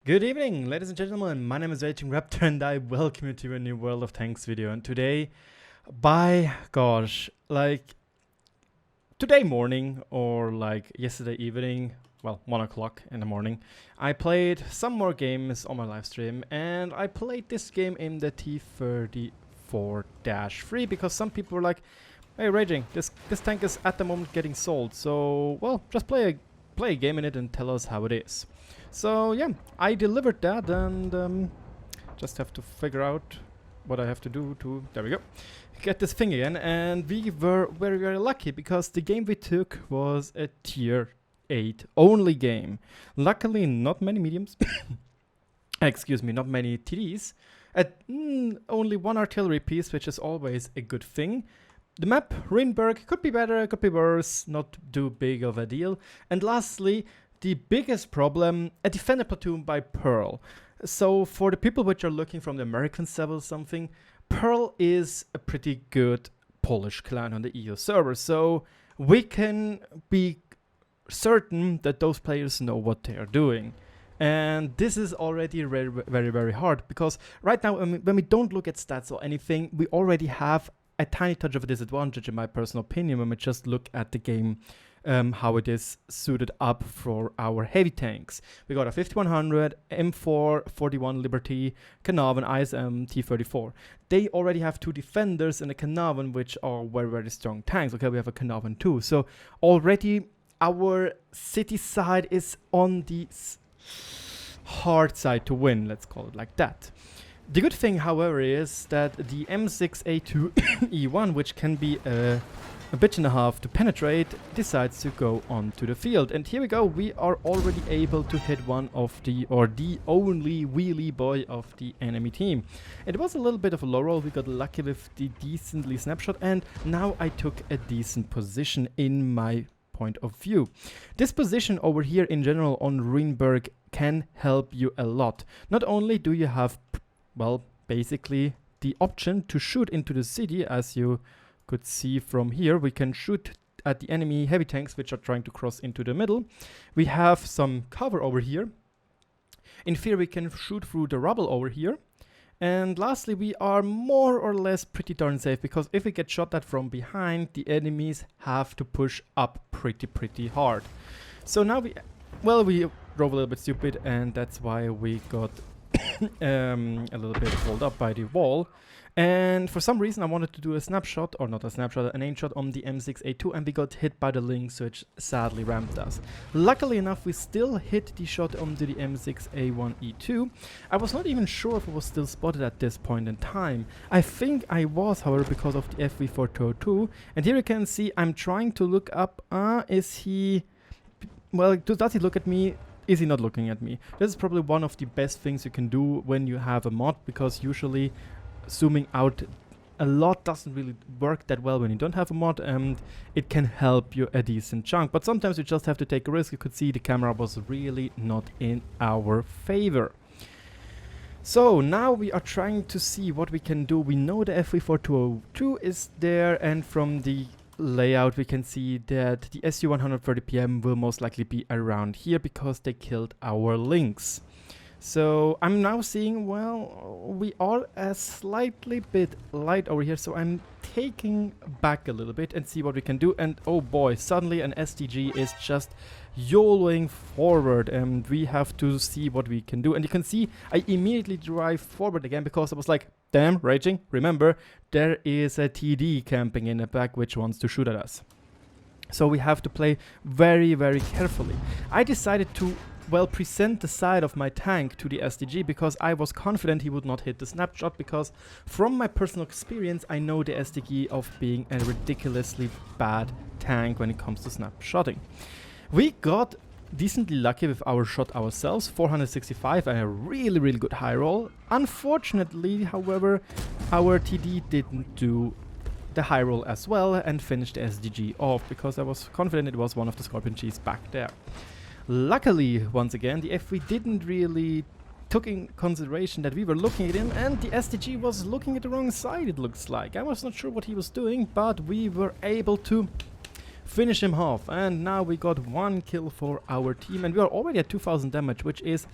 Good evening, ladies and gentlemen. My name is RagingRaptor and I welcome you to a new World of Tanks video. And today, by gosh, like today morning or like yesterday evening, well, 1 o'clock in the morning, I played some more games on my live stream, and I played this game in the T-34-3 because some people were like, "Hey, Raging, this tank is at the moment getting sold, so well, just play a game in it and tell us how it is." So yeah, I delivered that, and just have to figure out what I have to do to, there we go, get this thing again. And we were very lucky because the game we took was a tier 8 only game. Luckily not many mediums, excuse me, not many TDs, only one artillery piece, which is always a good thing. The map, Rinberg, could be better, could be worse, not too big of a deal. And lastly, the biggest problem, a defender platoon by Pearl. So for the people which are looking from the American server or something, Pearl is a pretty good Polish clan on the EU server. So we can be certain that those players know what they are doing. And this is already very hard, because right now when we don't look at stats or anything, we already have a tiny touch of a disadvantage in my personal opinion when we just look at the game, how it is suited up for our heavy tanks. We got a 5100, M4, 41 Liberty, Carnarvon, ISM, T-34. They already have two defenders and a Carnarvon, which are very strong tanks. Okay, we have a Carnarvon too. So already our city side is on the hard side to win, let's call it like that. The good thing, however, is that the M6A2E1, which can be a bitch and a half to penetrate, decides to go onto the field. And here we go, we are already able to hit one of the only wheelie boy of the enemy team. It was a little bit of a low roll, we got lucky with the decently snapshot, and now I took a decent position in my point of view. This position over here in general on Rinberg can help you a lot. Not only do you have, well, basically the option to shoot into the city, as you could see from here. We can shoot at the enemy heavy tanks which are trying to cross into the middle. We have some cover over here. In theory we can shoot through the rubble over here. And lastly, we are more or less pretty darn safe, because if we get shot at from behind, the enemies have to push up pretty hard. So now we drove a little bit stupid, and that's why we got a little bit pulled up by the wall. And for some reason I wanted to do a snapshot, or not a snapshot, an aim shot on the M6A2, and we got hit by the links, which sadly rammed us. Luckily enough, we still hit the shot onto the M6A1E2. I was not even sure if it was still spotted at this point in time. I think I was, however, because of the FV422. And here you can see I'm trying to look up, is he, well, does he look at me? Is he not looking at me? This is probably one of the best things you can do when you have a mod, because usually zooming out a lot doesn't really work that well when you don't have a mod, and it can help you a decent chunk. But sometimes you just have to take a risk. You could see the camera was really not in our favor. So now we are trying to see what we can do. We know the FV422 is there, and from the layout we can see that the SU-130 PM will most likely be around here because they killed our links. So I'm now seeing, well, we are a slightly bit light over here, so I'm taking back a little bit and see what we can do. And oh boy, suddenly an SDG is just YOLOing forward, and we have to see what we can do. And you can see I immediately drive forward again, because I was like, damn, Raging, remember, there is a TD camping in the back which wants to shoot at us. So we have to play very carefully. I decided to, well, present the side of my tank to the SDG, because I was confident he would not hit the snapshot, because from my personal experience I know the SDG of being a ridiculously bad tank when it comes to snapshotting. We got decently lucky with our shot ourselves, 465, and a really good high roll. Unfortunately, however, our TD didn't do the high roll as well and finished the SDG off, because I was confident it was one of the Scorpion G's back there. Luckily, once again, the FV didn't really took in consideration that we were looking at him, and the SDG was looking at the wrong side, it looks like. I was not sure what he was doing, but we were able to finish him off, and now we got 1 kill for our team, and we are already at 2000 damage, which is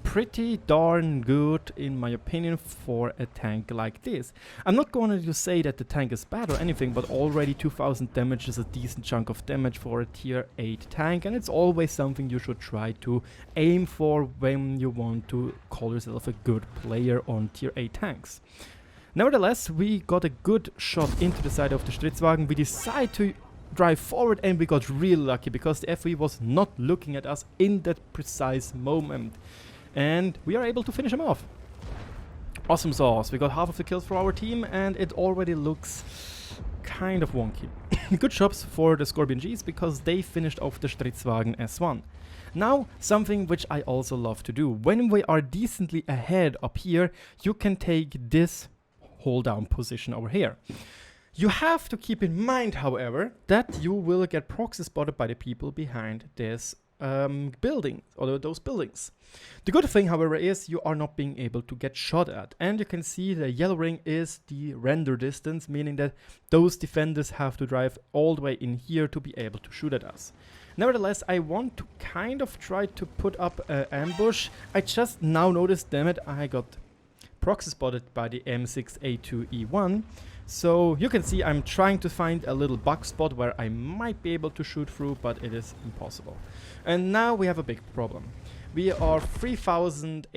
pretty darn good in my opinion for a tank like this. I'm not going to say that the tank is bad or anything, but already 2000 damage is a decent chunk of damage for a tier 8 tank, and it's always something you should try to aim for when you want to call yourself a good player on tier 8 tanks. Nevertheless, we got a good shot into the side of the Stritzwagen. We decide to drive forward, and we got real lucky because the FV was not looking at us in that precise moment. And we are able to finish him off. Awesome sauce. We got half of the kills for our team, and it already looks kind of wonky. Good jobs for the Scorpion Gs because they finished off the Stritzwagen S1. Now, something which I also love to do. When we are decently ahead up here, you can take this hold down position over here. You have to keep in mind, however, that you will get proxy spotted by the people behind this building, or those buildings. The good thing, however, is you are not being able to get shot at, and you can see the yellow ring is the render distance, meaning that those defenders have to drive all the way in here to be able to shoot at us. Nevertheless, I want to kind of try to put up an ambush. I just now noticed, damn it, I got proxy spotted by the M6A2E1. So you can see I'm trying to find a little bug spot where I might be able to shoot through, but it is impossible. And now we have a big problem. We are 1,500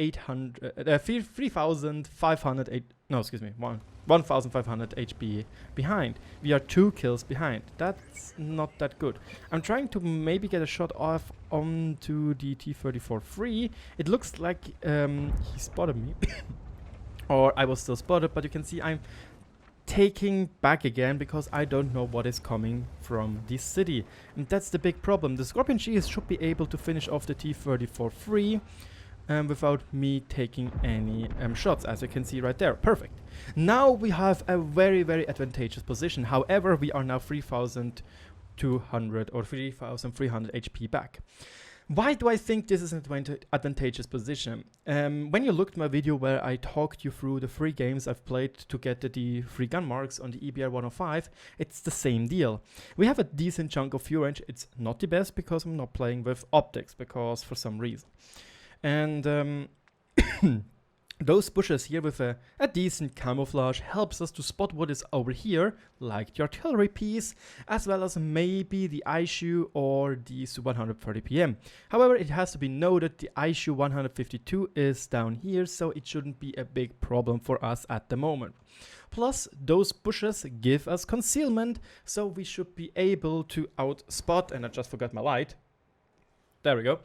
HP behind. We are 2 kills behind. That's not that good. I'm trying to maybe get a shot off onto the T-34-3. It looks like he spotted me. Or I was still spotted, but you can see I'm taking back again because I don't know what is coming from this city. And that's the big problem. The Scorpion Gs should be able to finish off the T-34-3 without me taking any shots, as you can see right there. Perfect. Now we have a very, very advantageous position. However, we are now 3,200 or 3,300 HP back. Why do I think this is an advantageous position? When you looked at my video where I talked you through the 3 games I've played to get the 3 gun marks on the EBR 105, it's the same deal. We have a decent chunk of view range. It's not the best because I'm not playing with optics, because for some reason. And those bushes here with a decent camouflage helps us to spot what is over here, like the artillery piece, as well as maybe the Issue or the Soooo 130 PM. However, it has to be noted the Issue 152 is down here, so it shouldn't be a big problem for us at the moment. Plus, those bushes give us concealment, so we should be able to outspot, and I just forgot my light. There we go.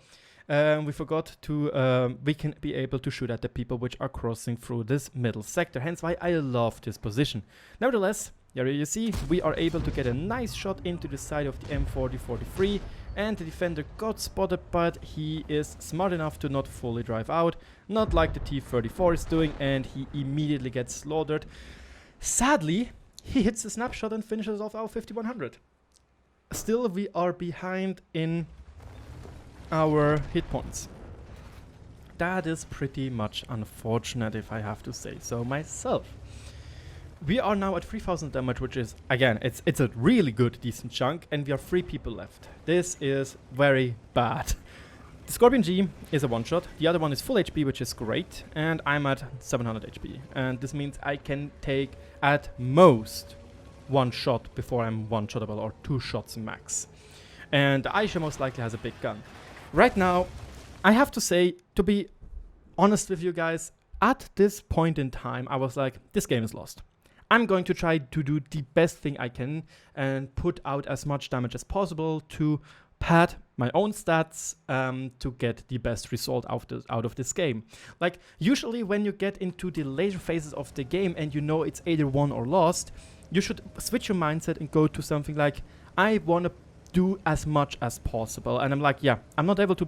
We forgot to, we can be able to shoot at the people which are crossing through this middle sector, hence why I love this position. Nevertheless, here you see, we are able to get a nice shot into the side of the M40-43, and the defender got spotted, but he is smart enough to not fully drive out, not like the T-34 is doing, and he immediately gets slaughtered. Sadly, he hits a snapshot and finishes off our 5100. Still, we are behind in our hit points. That is pretty much unfortunate, if I have to say so myself. We are now at 3000 damage, which is, again, it's a really good, decent chunk, and we are 3 people left. This is very bad. The Scorpion G is a one-shot, the other one is full HP, which is great, and I'm at 700 HP. And this means I can take at most 1 shot before I'm one-shottable, or 2 shots max. And Aisha most likely has a big gun. Right now, I have to say, to be honest with you guys, at this point in time, I was like, this game is lost. I'm going to try to do the best thing I can and put out as much damage as possible to pad my own stats to get the best result out of this game. Like, usually when you get into the later phases of the game and you know it's either won or lost, you should switch your mindset and go to something like, I want to do as much as possible, and I'm like, yeah, I'm not able to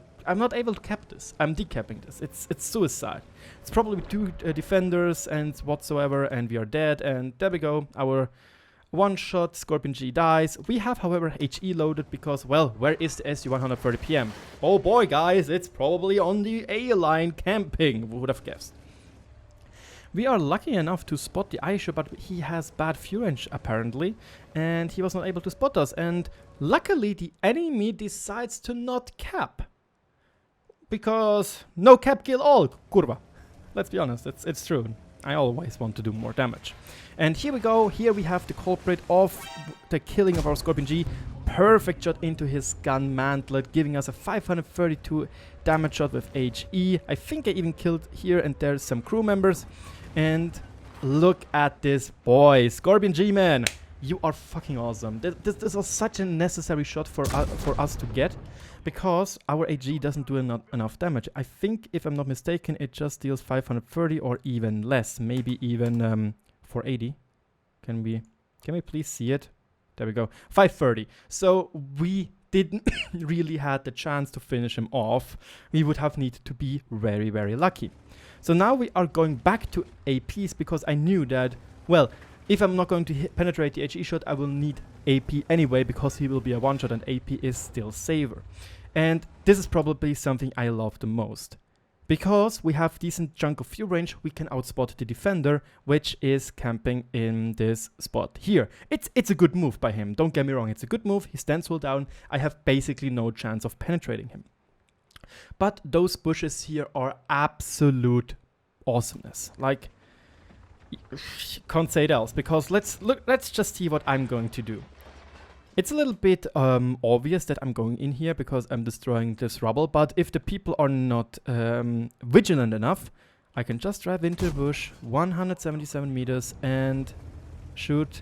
cap this. I'm decapping this. It's suicide. It's probably 2 defenders and whatsoever, and we are dead. And there we go. Our one-shot Scorpion G dies. We have, however, HE loaded because, well, where is the SU 130 PM? Oh boy, guys, it's probably on the A line camping. Who would have guessed? We are lucky enough to spot the Aisha, but he has bad view range apparently, and he was not able to spot us. And luckily, the enemy decides to not cap. because no cap kill all, kurva. Let's be honest, it's true. I always want to do more damage. And here we go, here we have the culprit of the killing of our Scorpion G. Perfect shot into his gun mantlet, giving us a 532 damage shot with HE. I think I even killed here and there's some crew members. And look at this boy, Scorpion G, man. You are fucking awesome. This was such a necessary shot for us to get, because our AG doesn't do enough damage. I think, if I'm not mistaken, it just deals 530 or even less, maybe even 480. Can we please see it? There we go, 530. So we didn't really had the chance to finish him off. We would have needed to be very, very lucky. So now we are going back to APs, because I knew that, well, if I'm not going to penetrate the HE shot, I will need AP anyway, because he will be a one-shot and AP is still saver. And this is probably something I love the most. Because we have decent chunk of view range, we can outspot the defender, which is camping in this spot here. It's a good move by him, don't get me wrong, it's a good move, he stands well down, I have basically no chance of penetrating him. But those bushes here are absolute awesomeness. Like, can't say it else, because let's just see what I'm going to do. It's a little bit obvious that I'm going in here because I'm destroying this rubble, but if the people are not vigilant enough, I can just drive into the bush 177 meters and shoot,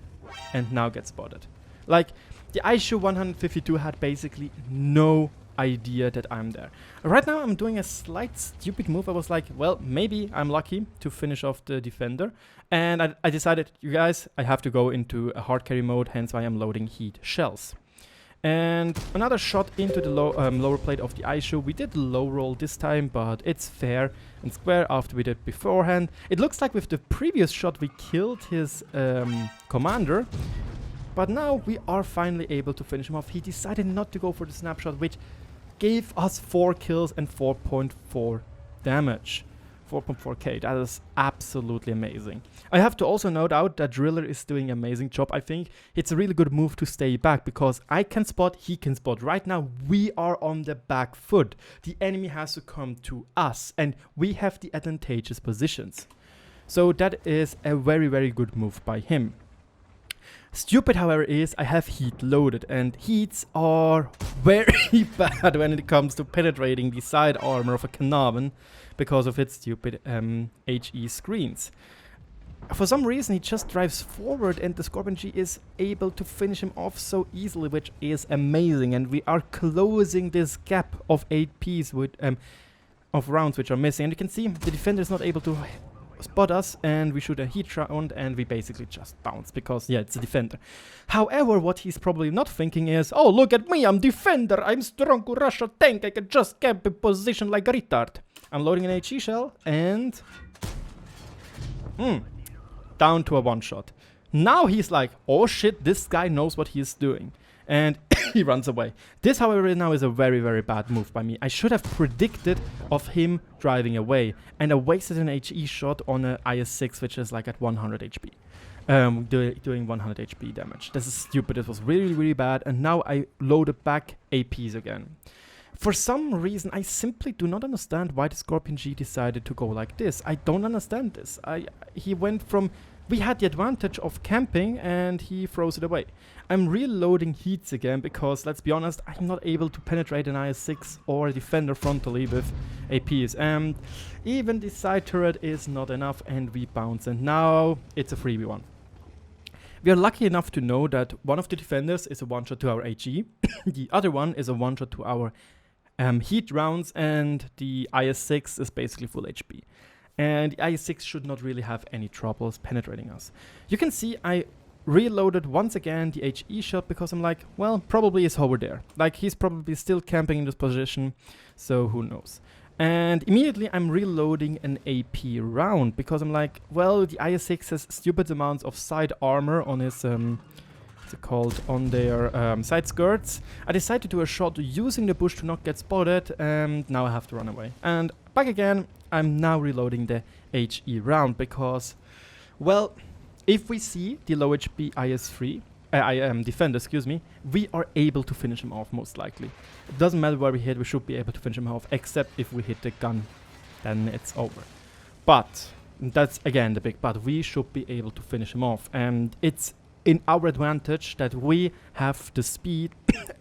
and now get spotted. Like, the youuuu 152 had basically no idea that I'm there. Right now I'm doing a slight stupid move. I was like, well, maybe I'm lucky to finish off the defender, and I decided, you guys, I have to go into a hard carry mode, hence why I'm loading heat shells. And another shot into the lower plate of the youuuu. We did low roll this time, but it's fair and square after we did beforehand. It looks like with the previous shot we killed his commander, but now we are finally able to finish him off. He decided not to go for the snapshot, which gave us 4 kills and 4.4 damage. 4.4k, that is absolutely amazing. I have to also note out that Driller is doing an amazing job. I think it's a really good move to stay back, because I can spot, he can spot. Right now we are on the back foot. The enemy has to come to us, and we have the advantageous positions. So that is a very, very good move by him. Stupid, however, is I have heat loaded, and heats are very bad when it comes to penetrating the side armor of a Kanavan because of its stupid HE screens. For some reason, he just drives forward, and the Scorpion G is able to finish him off so easily, which is amazing. And we are closing this gap of 8 Ps with of rounds which are missing. And you can see the defender is not able to spot us, and we shoot a heat round and we basically just bounce, because yeah, it's a defender. However, what he's probably not thinking is, oh, look at me, I'm defender, I'm strong Russian tank, I can just camp in position like a retard. I'm loading an HE shell and down to a one shot. Now he's like, oh shit, this guy knows what he's doing, and he runs away. This, however, now is a very, very bad move by me. I should have predicted of him driving away, and I wasted an HE shot on a IS-6, which is like at 100 HP, doing 100 HP damage. This is stupid. It was really, really bad, and now I loaded back APs again. For some reason, I simply do not understand why the Scorpion G decided to go like this. I don't understand this. He went from... We had the advantage of camping, and he throws it away. I'm reloading heats again because, let's be honest, I'm not able to penetrate an IS-6 or a defender frontally with APs. And even the side turret is not enough, and we bounce. And now it's a 3v1. We are lucky enough to know that one of the defenders is a one-shot to our HE. The other one is a one-shot to our heat rounds, and the IS-6 is basically full HP. And the IS-6 should not really have any troubles penetrating us. You can see I reloaded once again the HE shot because I'm like, well, probably he's over there. Like, he's probably still camping in this position, so who knows. And immediately I'm reloading an AP round because I'm like, well, the IS-6 has stupid amounts of side armor on his, what's it called, on their side skirts. I decided to do a shot using the bush to not get spotted, and now I have to run away. And back again, I'm now reloading the HE round because, well, if we see the low HP IS-3, defender, excuse me, we are able to finish him off most likely. It doesn't matter where we hit, we should be able to finish him off, except if we hit the gun, then it's over. But that's again the big but. We should be able to finish him off, and it's in our advantage that we have the speed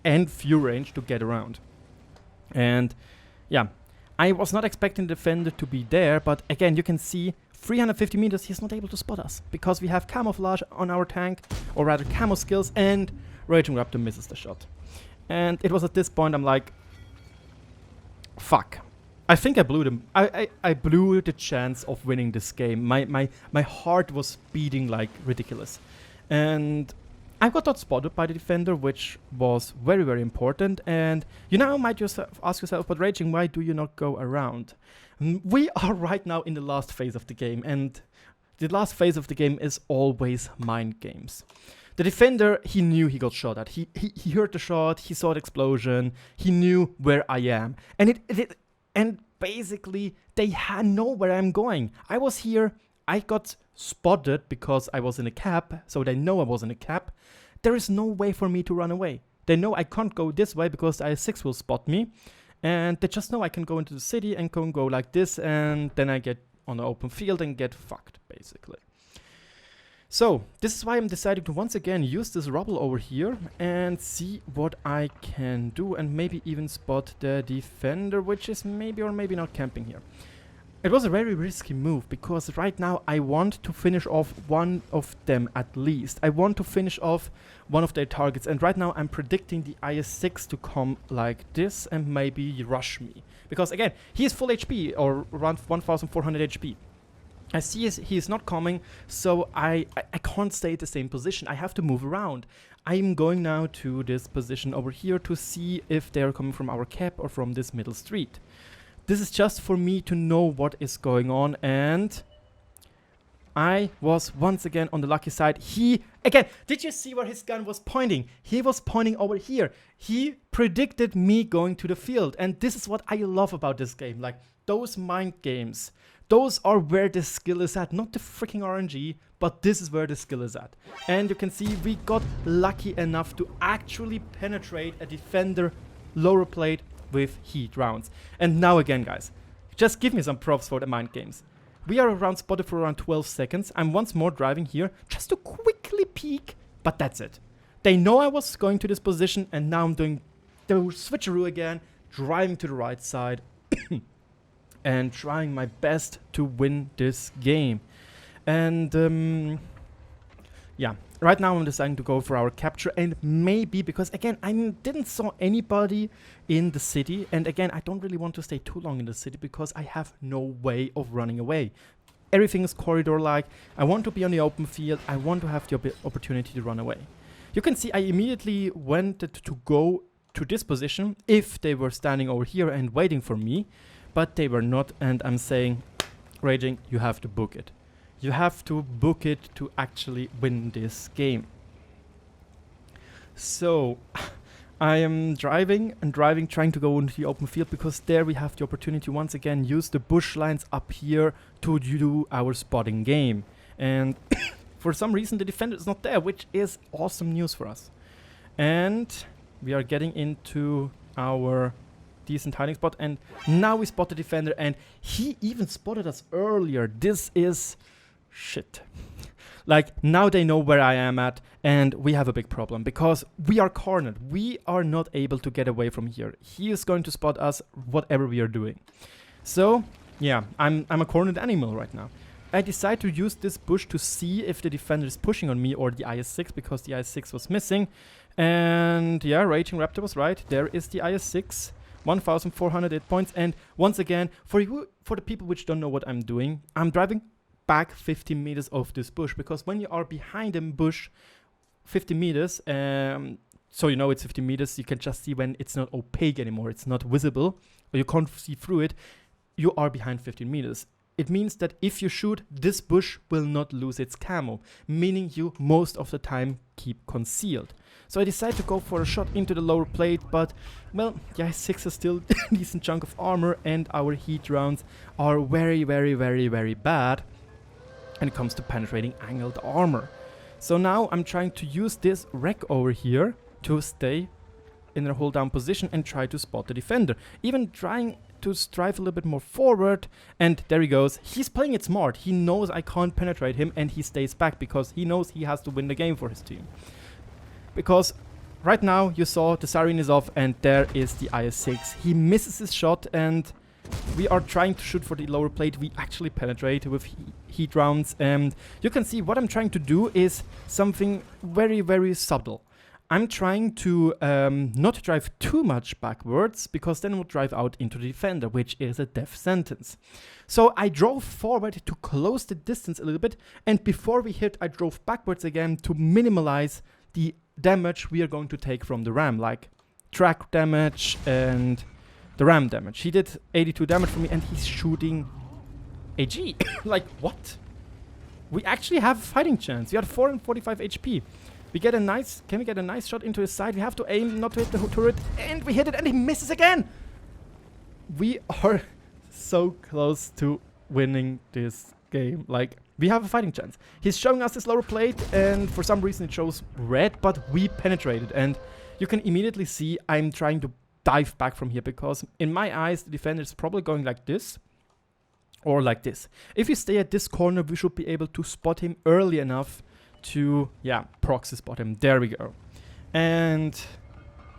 and view range to get around. And yeah, I was not expecting the defender to be there, but again, you can see 350 meters, he's not able to spot us because we have camouflage on our tank, or rather camo skills, and RagingRaptor misses the shot. And it was at this point I'm like, fuck. I think I blew them. I blew the chance of winning this game. My heart was beating like ridiculous. And I got not spotted by the defender, which was very, very important. And you now might just ask yourself, but Raging, why do you not go around? We are right now in the last phase of the game, and the last phase of the game is always mind games. The defender, he knew he got shot at. He heard the shot, he saw the explosion, he knew where I am. And basically, they know where I'm going. I was here, I got spotted because I was in a cab, so they know I was in a cab. There is no way for me to run away. They know I can't go this way because the IS-6 will spot me. And they just know I can go into the city and can go like this, and then I get on the open field and get fucked, basically. So, this is why I'm deciding to once again use this rubble over here and see what I can do, and maybe even spot the defender, which is maybe or maybe not camping here. It was a very risky move, because right now I want to finish off one of them at least. I want to finish off one of their targets, and right now I'm predicting the IS-6 to come like this and maybe rush me. Because again, he is full HP, or around 1400 HP. I see he is not coming, so I can't stay at the same position. I have to move around. I'm going now to this position over here to see if they're coming from our cap or from this middle street. This is just for me to know what is going on, and I was once again on the lucky side. Again, did you see where his gun was pointing? He was pointing over here. He predicted me going to the field, and this is what I love about this game. Like, those mind games, those are where the skill is at. Not the freaking RNG, but this is where the skill is at. And you can see we got lucky enough to actually penetrate a defender lower plate with heat rounds. And now again, guys, just give me some props for the mind games. We are around spotted for around 12 seconds. I'm once more driving here just to quickly peek, but that's it. They know I was going to this position, and now I'm doing the switcheroo again, driving to the right side and trying my best to win this game. And yeah, right now I'm deciding to go for our capture, and maybe, because again, I didn't saw anybody in the city, and again, I don't really want to stay too long in the city because I have no way of running away. Everything is corridor-like. I want to be on the open field. I want to have the opportunity to run away. You can see I immediately went to go to this position if they were standing over here and waiting for me, but they were not, and I'm saying, Raging, you have to book it. You have to book it to actually win this game. So, I am driving, trying to go into the open field, because there we have the opportunity to once again use the bush lines up here to do our spotting game. And for some reason the defender is not there, which is awesome news for us. And we are getting into our decent hiding spot, and now we spot the defender, and he even spotted us earlier. This is shit. Like, now they know where I am at, and we have a big problem because we are cornered. We are not able to get away from here. He is going to spot us whatever we are doing. So yeah, I'm a cornered animal right now. I decide to use this bush to see if the defender is pushing on me or the IS-6, because the IS-6 was missing. And yeah, RagingRaptor was right. There is the IS-6. 1408 points. And once again, for the people which don't know what I'm doing, I'm driving back 50 meters of this bush, because when you are behind a bush 50 meters, so you know it's 50 meters, you can just see when it's not opaque anymore, it's not visible, or you can't see through it, you are behind 15 meters. It means that if you shoot, this bush will not lose its camo, meaning you most of the time keep concealed. So I decided to go for a shot into the lower plate, but, well, the IS-6 is still a decent chunk of armor, and our heat rounds are very, very, very, very bad when it comes to penetrating angled armor. So now I'm trying to use this wreck over here to stay in a hold down position and try to spot the defender. Even trying to strive a little bit more forward, and there he goes. He's playing it smart. He knows I can't penetrate him, and he stays back because he knows he has to win the game for his team. Because right now you saw the siren is off and there is the IS-6. He misses his shot and we are trying to shoot for the lower plate. We actually penetrate with heat rounds, and you can see what I'm trying to do is something very, very subtle. I'm trying to not drive too much backwards, because then we'll drive out into the defender, which is a death sentence. So I drove forward to close the distance a little bit, and before we hit, I drove backwards again to minimize the damage we are going to take from the ram, like track damage and the ram damage. He did 82 damage for me, and he's shooting AG. Like, what? We actually have a fighting chance. We had 445 HP. We get a nice, can we get a nice shot into his side? We have to aim not to hit the turret, and we hit it, and he misses again. We are so close to winning this game. Like, we have a fighting chance. He's showing us this lower plate, and for some reason it shows red, but we penetrated. And you can immediately see I'm trying to dive back from here, because in my eyes, the defender is probably going like this or like this. If we stay at this corner, we should be able to spot him early enough to, yeah, proxy spot him. There we go. And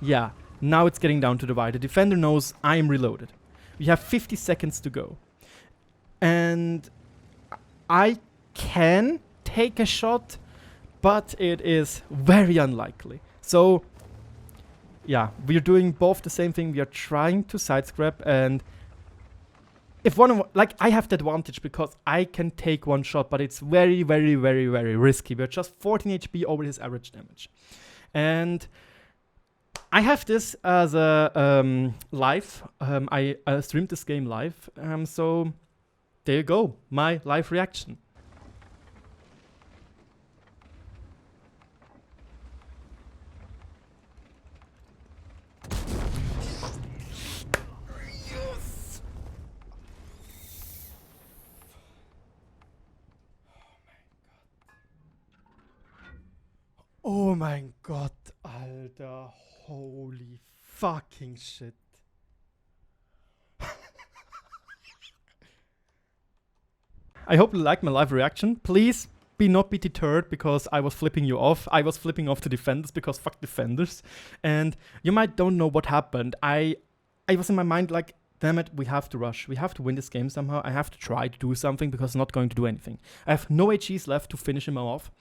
yeah, now it's getting down to the wire. The defender knows I'm reloaded. We have 50 seconds to go. And I can take a shot, but it is very unlikely. So yeah, we're doing both the same thing. We are trying to side scrap, and if one of, like, I have the advantage because I can take one shot, but it's very, very, very, very risky. We're just 14 HP over his average damage. And I have this as a live. I streamed this game live. So there you go, my live reaction. Oh my god, Alter, holy fucking shit. I hope you liked my live reaction. Please not be deterred because I was flipping you off. I was flipping off the defenders because fuck defenders. And you might don't know what happened. I was in my mind like, damn it, we have to rush. We have to win this game somehow. I have to try to do something because I'm not going to do anything. I have no HEs left to finish him off.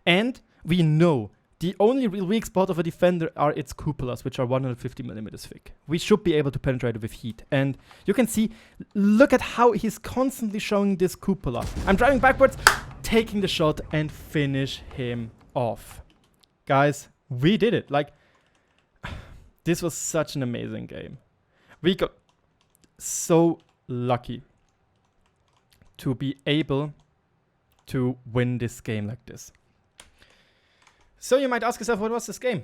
And we know the only real weak spot of a defender are its cupolas, which are 150mm thick. We should be able to penetrate it with heat. And you can see, look at how he's constantly showing this cupola. I'm driving backwards, taking the shot, and finish him off. Guys, we did it. Like, this was such an amazing game. We got so lucky to be able to win this game like this. So you might ask yourself, what was this game?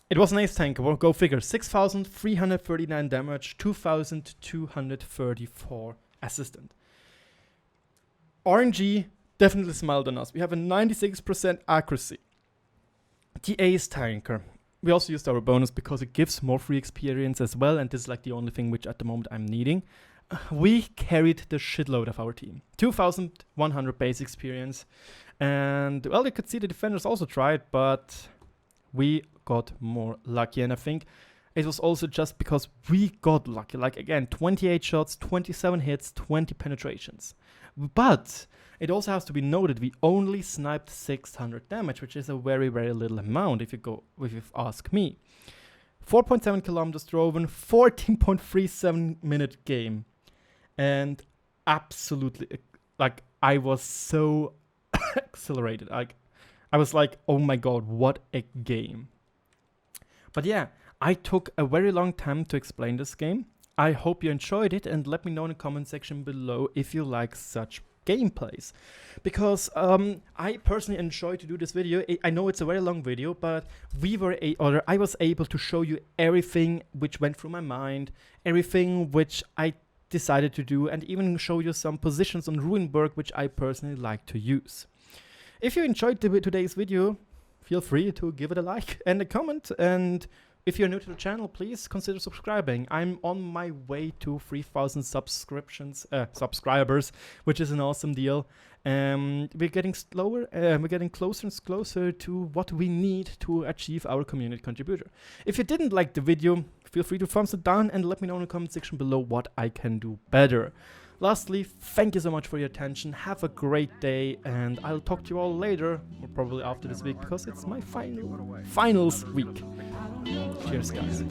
It was an ace tank, well, go figure. 6,339 damage, 2,234 assistant. RNG definitely smiled on us. We have a 96% accuracy. The ace tanker. We also used our bonus because it gives more free experience as well, and this is like the only thing which at the moment I'm needing. We carried the shitload of our team. 2,100 base experience. And, well, you could see the defenders also tried, but we got more lucky. And I think it was also just because we got lucky. Like, again, 28 shots, 27 hits, 20 penetrations. But it also has to be noted we only sniped 600 damage, which is a very, very little amount if you ask me. 4.7 kilometers driven, 14.37 minute game. And absolutely, like, I was so accelerated. Like, I was like, oh my god, what a game. But yeah, I took a very long time to explain this game. I hope you enjoyed it, and let me know in the comment section below if you like such gameplays, because I personally enjoy to do this video. I know it's a very long video, but I was able to show you everything which went through my mind, everything which I decided to do, and even show you some positions on Ruinberg which I personally like to use. If you enjoyed today's video, feel free to give it a like and a comment. And if you're new to the channel, please consider subscribing. I'm on my way to 3,000 subscribers, which is an awesome deal. We're getting we're getting closer and closer to what we need to achieve our community contributor. If you didn't like the video, feel free to thumbs it down and let me know in the comment section below what I can do better. Lastly, thank you so much for your attention. Have a great day, and I'll talk to you all later, or probably after this week, because it's my finals week. Cheers, guys.